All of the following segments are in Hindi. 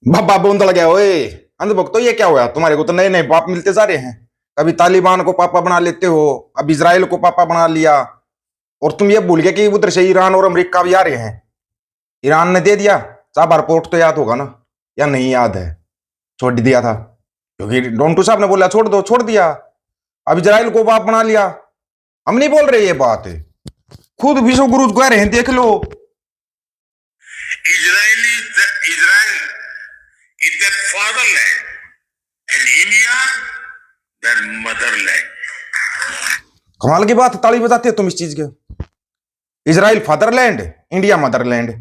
बाबा बोंद लग गया ओए। अंधभक्त, तो ये क्या हुआ तुम्हारे को? तो नए नए बाप मिलते जा रहे हैं। कभी तालिबान को पापा बना लेते हो, अब इसराइल को पापा बना लिया। और तुम ये भूल गए कि उधर से ईरान और अमेरिका भी आ रहे हैं। ईरान ने दे दिया चाबार पोर्ट, तो याद होगा ना? या नहीं याद है? छोड़ दिया था क्योंकि डोंटू साहब ने बोला छोड़ दो, छोड़ दिया। अब इसराइल को बाप बना लिया। हम नहीं बोल रहे ये बात है, खुद विश्व गुरु कह रहे हैं, देख लो। Israel is their fatherland and India their motherland. कमाल की बात, ताली बजाते हो तुम इस चीज के। इसराइल फादरलैंड, इंडिया मदरलैंड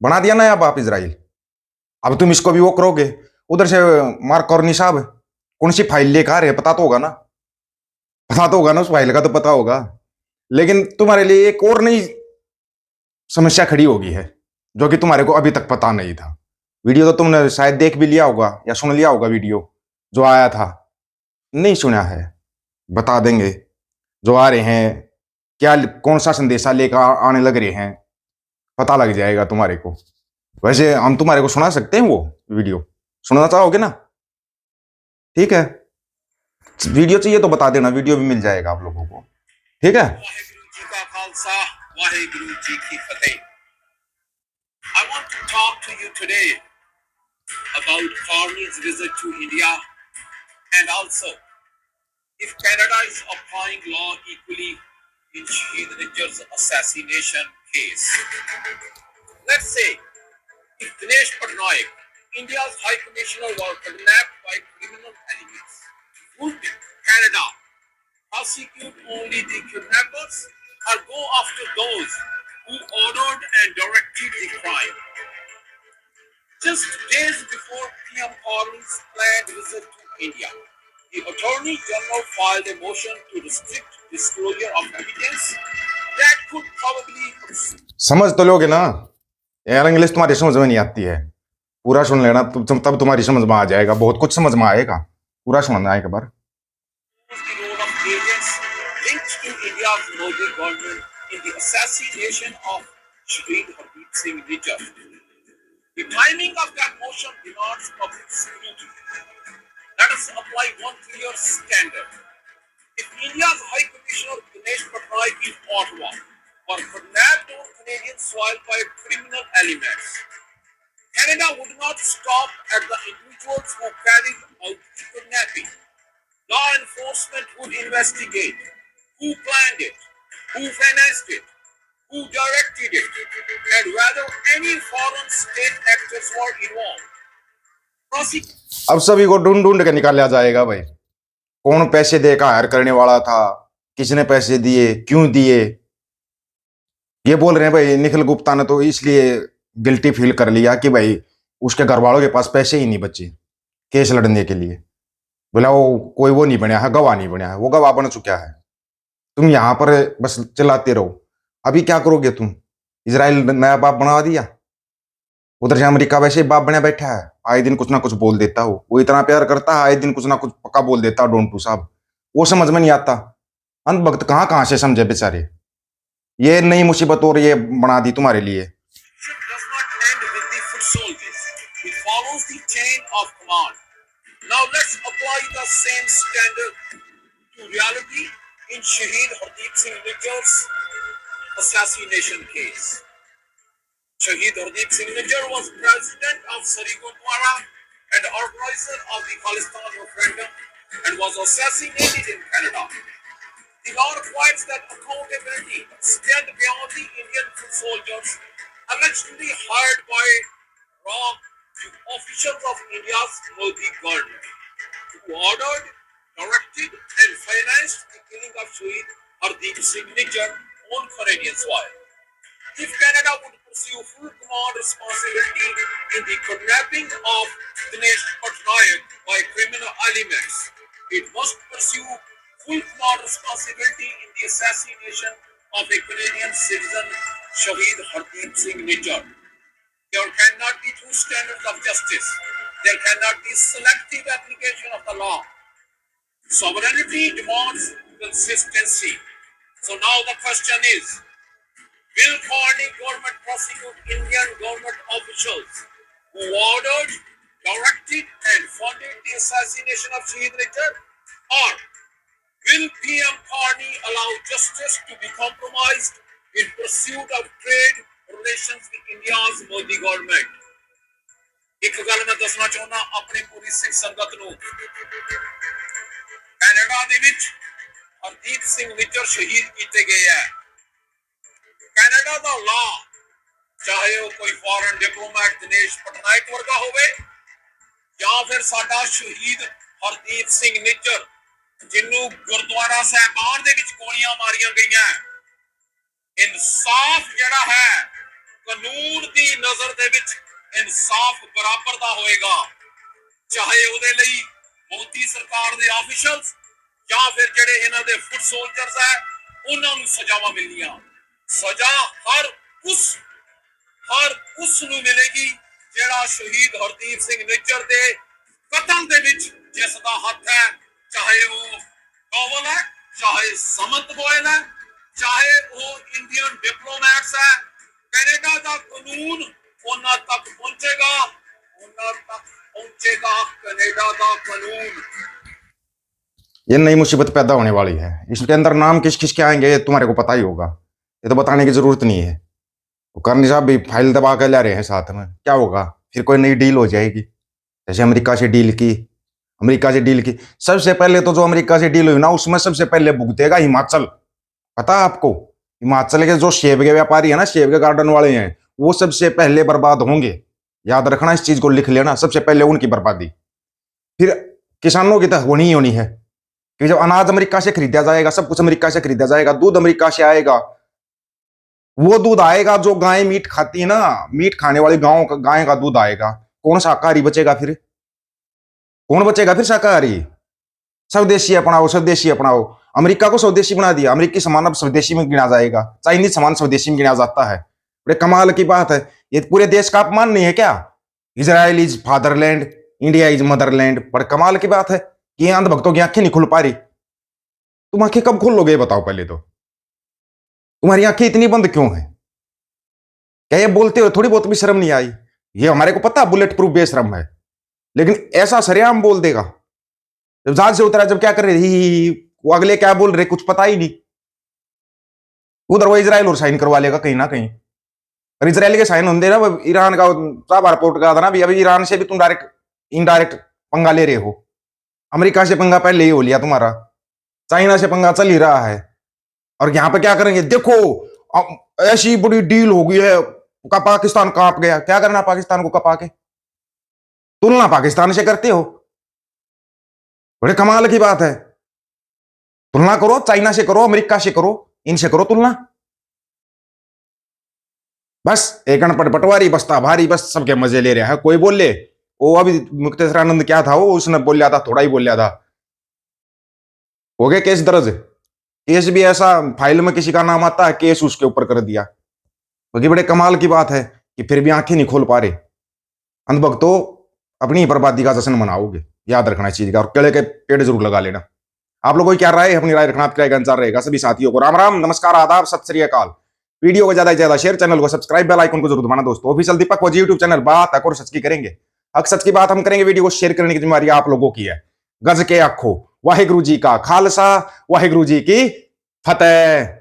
बना दिया नया बाप इसराइल। अब तुम इसको भी वो करोगे। उधर से मार्क कॉर्नी साहब कौन सी फाइल लेकर आ रहे हैं, पता तो होगा ना? पता तो होगा ना, उस फाइल का तो पता होगा। लेकिन तुम्हारे लिए एक और नई समस्या खड़ी होगी है, जो कि तुम्हारे को अभी तक पता नहीं था। वीडियो तो तुमने शायद देख भी लिया होगा या सुन लिया होगा, वीडियो जो आया था। नहीं सुना है? बता देंगे। जो आ रहे हैं, क्या कौन सा संदेशा लेकर आने लग रहे हैं, पता लग जाएगा तुम्हारे को। वैसे हम तुम्हारे को सुना सकते हैं वो वीडियो, सुनना चाहोगे ना? ठीक है, वीडियो चाहिए तो बता देना, वीडियो भी मिल जाएगा आप लोगों को। ठीक है। I want to talk to you today about Carney's visit to India and also if Canada is applying law equally in Shahid Rijjal's assassination case. Let's say if Dinesh Patnaik, India's High Commissioner, was kidnapped by criminal elements, would Canada prosecute only the kidnappers or go after those who ordered and directed the crime? Just days before PM Carney's planned visit to India, the Attorney General filed a motion to restrict disclosure of evidence that could probably... समझ तो लोगे ना यार, इंग्लिश तुम्हारी समझ में नहीं आती है। पूरा सुन लेना, तब तुम्हारी समझ में आ जाएगा, बहुत कुछ समझ में आएगा। पूरा सुनना एक बार। The timing of that motion demands public scrutiny. Let us apply one clear standard. If India's High Commissioner Dinesh Patnaik in Ottawa were kidnapped on Canadian soil by criminal elements, Canada would not stop at the individuals who carried out the kidnapping. Law enforcement would investigate who planned it, who financed it, who directed it, and whether any foreign state actors were involved. अब सभी को ढूंढ ढूंढ के निकाला जाएगा भाई, कौन पैसे देकर हायर करने वाला था, किसने पैसे दिए, क्यों दिए। ये बोल रहे हैं भाई निखिल गुप्ता ने तो इसलिए गिल्टी फील कर लिया कि भाई उसके घर वालों के पास पैसे ही नहीं बचे केस लड़ने के लिए। बोला वो कोई वो नहीं बनया है, गवाह नहीं बनया है, वो गवाह बन चुका है। तुम यहां पर बस चलाते रहो। अभी क्या करोगे तुम? इजराइल नया बाप बना दिया, उधर से अमेरिका वैसे ही बाप बना बैठा है, आए दिन कुछ ना कुछ बोल देता हो। वो इतना प्यार करता है, आए दिन कुछ ना कुछ पक्का बोल देता है डोंटू साहब। वो समझ में नहीं आता। अंधभक्त कहां कहां से समझे बेचारे। ये नई मुसीबत और ये बना दी तुम्हारे लिए। Now let's apply the same standard to reality in Shahid Hardeep Singh Nijjar's assassination case. Shahid Hardeep Singh Nijjar was president of Sari Gurdwara and organizer of the Khalistan referendum and was assassinated in Canada. The law requires that accountability extend beyond the Indian foot soldiers allegedly hired by wrong officials of India's Modi government who ordered, directed and financed the killing of Shahid Hardeep Singh Nijjar on Canadian soil. If Canada would pursue full command responsibility in the kidnapping of Dinesh Patnaik by criminal elements, it must pursue full command responsibility in the assassination of a Canadian citizen, Shahid Hardeep Singh Nijjar. There cannot be two standards of justice. There cannot be selective application of the law. Sovereignty demands consistency. So now the question is, will Carney government prosecute Indian government officials who ordered, directed, and funded the assassination of Shahid Nijar? Or will PM Carney allow justice to be compromised in pursuit of trade relations with India's Modi government? एक गल मैं दसना चाहना अपनी पूरी सिख संगत नूं, कनाडा दे विच हरदीप सिंह निज्जर शहीद किए गए हैं। कनाडा दा लॉ, चाहे वो कोई फॉरेन डिप्लोमैट दिनेश पटनायक वर्गा होवे या फिर साडा शहीद हरदीप सिंह निज्जर जिन्नू गुरुद्वारा साहिबान दे विच गोलियां मारियां गईयां, इंसाफ जिहड़ा है कानून दी नजर दे विच इंसाफ बराबर दा होएगा, चाहे उहदे लई मोदी सरकार दे ऑफिशियल्स या फिर जेडे इन्हां दे फुट सोल्जर्स है उन्हां नूं सजावां मिलनियां। सजा हर उस नूं मिलेगी जेड़ा शहीद हरदीप सिंह निज्जर दे कतल दे विच जिसदा हथ है, चाहे वो डोवल है, चाहे समंत गोयल है, चाहे वो इंडियन डिप्लोमैट्स है। कनाडा का कानून उन्हां तक पहुंचेगा कनाडा का कानून। ये नई मुसीबत पैदा होने वाली है। इसके अंदर नाम किस किस के आएंगे तुम्हारे को पता ही होगा, ये तो बताने की जरूरत नहीं है। वो करनी साहब भी फाइल दबा कर ला रहे हैं साथ में, क्या होगा फिर कोई नई डील हो जाएगी। जैसे अमेरिका से डील की सबसे पहले तो जो अमेरिका से डील हुई ना उसमें सबसे पहले भुगतेगा हिमाचल। पता है आपको, हिमाचल के जो सेब के व्यापारी है ना, सेब के गार्डन वाले हैं, वो सबसे पहले बर्बाद होंगे। याद रखना, इस चीज को लिख लेना, सबसे पहले उनकी बर्बादी। फिर किसानों की तो होनी ही होनी है कि जब अनाज अमेरिका से खरीदा जाएगा, सब कुछ अमेरिका से खरीदा जाएगा, दूध अमेरिका से आएगा, वो दूध आएगा जो गाय मीट खाती है ना, मीट खाने वाली गायों का गाय का दूध आएगा। कौन शाकाहारी बचेगा फिर? कौन बचेगा फिर शाकाहारी? स्वदेशी अपनाओ। अमेरिका को स्वदेशी बना दिया, अमेरिकी सामान अब स्वदेशी में गिना जाएगा, चाइनीज सामान स्वदेशी में गिना जाता है। बड़े कमाल की बात है, ये पूरे देश का अपमान नहीं है क्या? Israel is fatherland, India is Motherland. बड़े कमाल की बात है कि ये अंधभक्तों की आंखें नहीं खुल पा रही। तुम आंखें कब खोल लोगे बताओ पहले तो? तुम्हारी आंखें इतनी बंद क्यों है? क्या ये बोलते हो थोड़ी बहुत भी शर्म नहीं आई? ये हमारे को पता बुलेट प्रूफ बेशरम है, लेकिन ऐसा सरेआम बोल देगा। जब जहाज से उतरा, जब क्या कर रहे ही, वो अगले क्या बोल रहे कुछ पता ही नहीं। उधर वो इजराइल और साइन करवा लेगा कहीं ना कहीं, और इजराइल के साइन होंगे ना, ईरान का साहब रिपोर्ट कहा था ना भी, अभी ईरान से भी तुम डायरेक्ट इनडायरेक्ट पंगा ले रहे हो। अमेरिका से पंगा पहले ही हो लिया तुम्हारा, चाइना से पंगा चल ही रहा है, और यहां पे क्या करेंगे देखो, ऐसी बड़ी डील हो गई है का पाकिस्तान कांप गया। क्या करना पाकिस्तान को कपा के? तुलना पाकिस्तान से करते हो? बड़े कमाल की बात है। तुलना करो, चाइना से करो, अमेरिका से करो, इनसे करो तुलना। बस एक अनपढ़ पटवारी बसता भारी, बस सबके मजे ले रहा है। कोई बोल ले, वो अभी मुक्तेसर आनंद क्या था, वो उसने बोल लिया था, थोड़ा ही बोल लिया था, हो गया केस दर्ज। केस भी ऐसा फाइल में किसी का नाम आता है, केस उसके ऊपर कर दिया। क्योंकि बड़े कमाल की बात है कि फिर भी आंखें नहीं खोल पा रहे। अंधभक्तों, अपनी बर्बादी का जश्न मनाओगे, याद रखना इस चीज का, और केले के पेड़ जरूर लगा लेना। आप लोगों की क्या राय है? अपनी राय रखना, आपकी राय का इंतजार रहेगा। सभी साथियों को राम राम, नमस्कार, आदाब, सत श्री अकाल। वीडियो को ज्यादा से ज्यादा शेयर, चैनल को सब्सक्राइब, बेल आइकन को जरूर दबाना दोस्तों। ऑफिशियल दीपक फौजी यूट्यूब चैनल, बात हक और सच की करेंगे। हक सच की बात हम करेंगे, वीडियो को शेयर करने की जिम्मेदारी आप लोगों की है। गज के आखो, वाहिगुरु जी का खालसा, वाहिगुरु जी की फतेह।